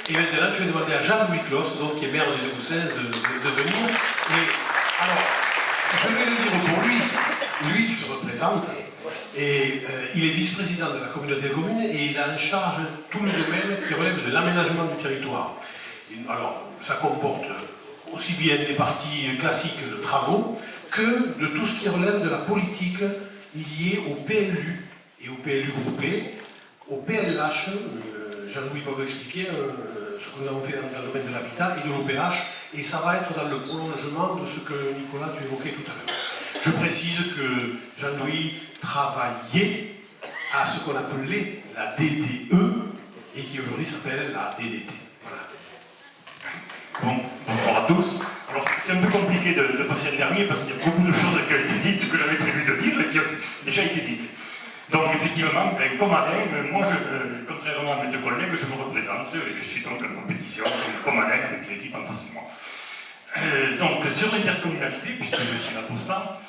Et maintenant, je vais demander à Jean-Louis Clos, donc, qui est maire des Écossais, de venir. Et alors, je vais le dire pour lui. Lui, il se représente. Et il est vice-président de la communauté de communes et il a en charge tout le domaine qui relève de l'aménagement du territoire. Alors, ça comporte aussi bien des parties classiques de travaux que de tout ce qui relève de la politique liée au PLU et au PLU groupé, au PLH, Jean-Louis va vous expliquer ce que nous avons fait dans le domaine de l'habitat et de l'OPH, et ça va être dans le prolongement de ce que Nicolas, tu évoquais tout à l'heure. Je précise que Jean-Louis travaillait à ce qu'on appelait la DDE et qui aujourd'hui s'appelle la DDT. Voilà. Bon, bonjour à tous. Alors, c'est un peu compliqué de passer le dernier parce qu'il y a beaucoup de choses qui ont été dites que j'avais prévu de dire et qui ont déjà été dites. Donc, effectivement, comme Alain, moi, contrairement à mes deux collègues, je me représente et je suis donc en compétition, comme Alain, avec l'équipe en face de moi. Donc, sur l'intercommunalité, puisque je suis là pour ça,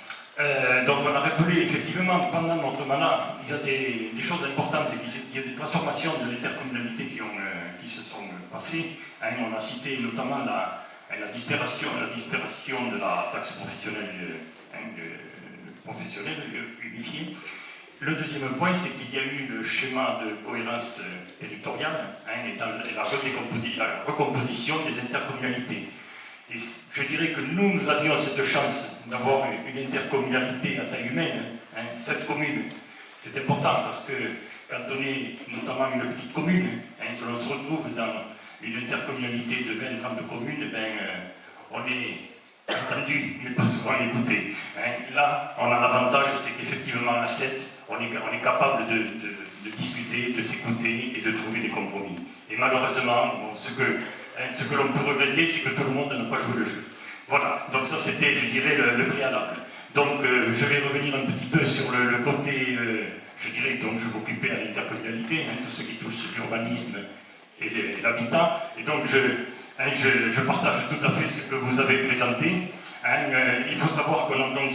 donc on a rappelé effectivement pendant notre mandat, il y a des choses importantes, il y a des transformations de l'intercommunalité qui se sont passées. On a cité notamment la disparition de la taxe professionnelle, unifiée. Le deuxième point, c'est qu'il y a eu le schéma de cohérence territoriale et la recomposition des intercommunalités. Et je dirais que nous avions cette chance d'avoir une intercommunalité à taille humaine, 7 communes. C'est important parce que quand on est notamment une petite commune, que l'on se retrouve dans une intercommunalité de 20-30 communes, on est entendu, mais pas souvent écouté. Là, on a l'avantage, c'est qu'effectivement, à 7, on est capable de discuter, de s'écouter et de trouver des compromis. Et malheureusement, ce que l'on peut regretter, c'est que tout le monde n'a pas joué le jeu. Voilà, donc ça c'était, je dirais, le préalable. Donc je vais revenir un petit peu sur le côté, je dirais, donc je m'occupais à l'intercommunalité, tout ce qui touche l'urbanisme et l'habitat. Et donc je partage tout à fait ce que vous avez présenté. Il faut savoir que dans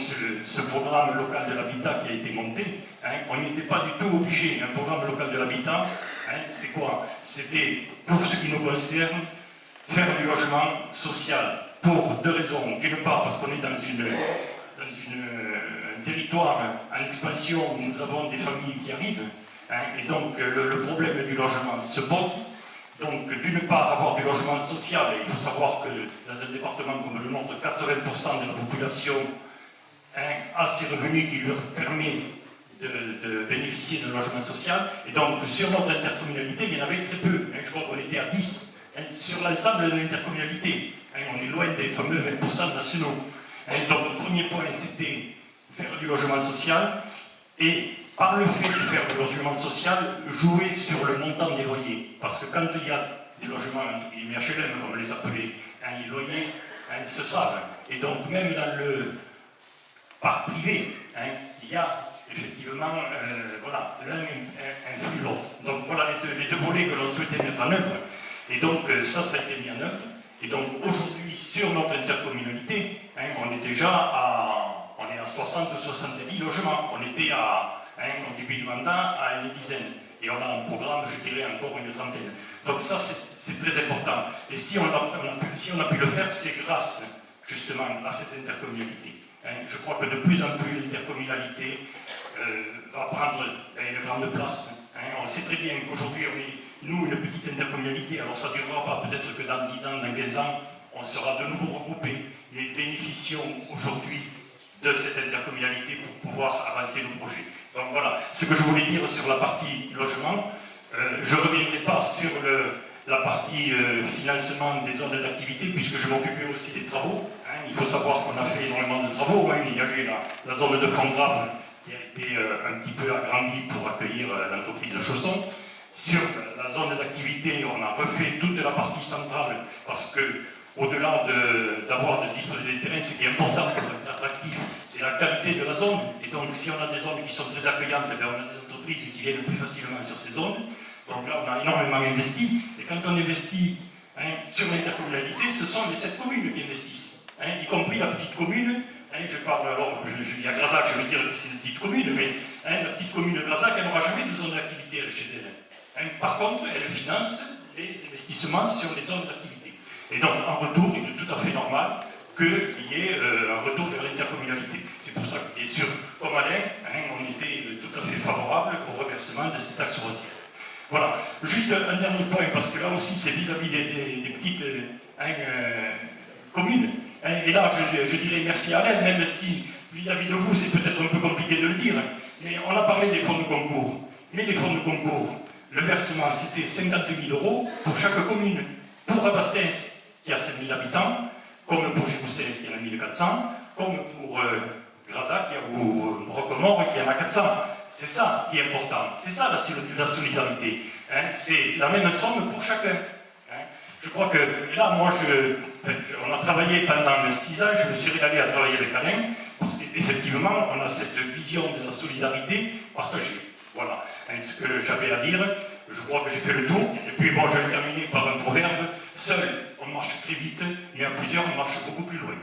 ce programme local de l'habitat qui a été monté, on n'était pas du tout obligé. Un programme local de l'habitat, c'est quoi? C'était, pour ce qui nous concerne, faire du logement social pour 2 raisons. D'une part, parce qu'on est dans un territoire en expansion où nous avons des familles qui arrivent, et donc le problème du logement se pose. Donc, d'une part, avoir du logement social, il faut savoir que dans un département comme le nôtre, 80% de la population a ces revenus qui leur permettent de bénéficier d'un logement social. Et donc, sur notre intercommunalité, il y en avait très peu. Je crois qu'on était à 10 sur l'ensemble de l'intercommunalité. On est loin des fameux 20% nationaux. Donc, le premier point, c'était faire du logement social et par le fait de faire du logement social, jouer sur le montant des loyers. Parce que quand il y a des logements HLM, comme on les appelait, les loyers se savent. Et donc, même dans le parc privé, il y a effectivement, voilà, l'un influe l'autre. Donc, voilà les deux volets que l'on souhaitait mettre en œuvre. Et donc, ça a été mis en œuvre. Et donc, aujourd'hui, sur notre intercommunalité, on est déjà à 60-70 logements. On était au début du mandat à une dizaine. Et on a un programme, je dirais, encore une trentaine. Donc ça, c'est très important. Et si on a pu le faire, c'est grâce, justement, à cette intercommunalité. Je crois que de plus en plus, l'intercommunalité va prendre une grande place. On sait très bien qu'aujourd'hui, on est, nous, une petite intercommunalité. Alors ça ne durera pas, peut-être que dans 10 ans, dans 15 ans, on sera de nouveau regroupés. Mais bénéficions aujourd'hui de cette intercommunalité pour pouvoir avancer le projet. Donc voilà, ce que je voulais dire sur la partie logement. Je ne reviendrai pas sur la partie financement des zones d'activité, puisque je m'occupais aussi des travaux. Il faut savoir qu'on a fait énormément de travaux. Il y a eu la zone de Fongrave qui a été un petit peu agrandie pour accueillir l'entreprise Chausson. Sur la zone d'activité, on a refait toute la partie centrale, parce que au-delà de disposer des terrains, ce qui est important pour être attractif, c'est la qualité de la zone. Et donc, si on a des zones qui sont très accueillantes, on a des entreprises qui viennent plus facilement sur ces zones. Donc là, on a énormément investi. Et quand on investit sur l'intercommunalité, ce sont les 7 communes qui investissent, y compris la petite commune. Je parle alors, je dis à Grazac, je veux dire que c'est une petite commune, mais la petite commune de Grazac, elle n'aura jamais de zone d'activité chez elle. Par contre, elle finance les investissements d'investissement sur les zones d'activité. Et donc, en retour, il est tout à fait normal qu'il y ait un retour vers l'intercommunalité. C'est pour ça que, bien sûr, comme Alain, on était tout à fait favorable au reversement de ces taxes foncières. Voilà. Juste un dernier point, parce que là aussi, c'est vis-à-vis des petites communes. Et là, je dirais merci à Alain, même si vis-à-vis de vous, c'est peut-être un peu compliqué de le dire, mais on a parlé des fonds de concours. Mais les fonds de concours, le versement, c'était 52 000 € pour chaque commune. Pour Rabastens, qui a 7 000 habitants, comme pour Giboussens, qui en a 1400, comme pour Grazac, ou Rocomore, qui en a 400. C'est ça qui est important. C'est ça la solidarité. C'est la même somme pour chacun. Je crois que, et là, moi, on a travaillé pendant 6 ans, je me suis régalé à travailler avec Alain, parce qu'effectivement, on a cette vision de la solidarité partagée. Voilà ce que j'avais à dire. Je crois que j'ai fait le tour. Et puis, bon, je vais terminer par un proverbe. Seul, on marche très vite, mais à plusieurs, on marche beaucoup plus loin.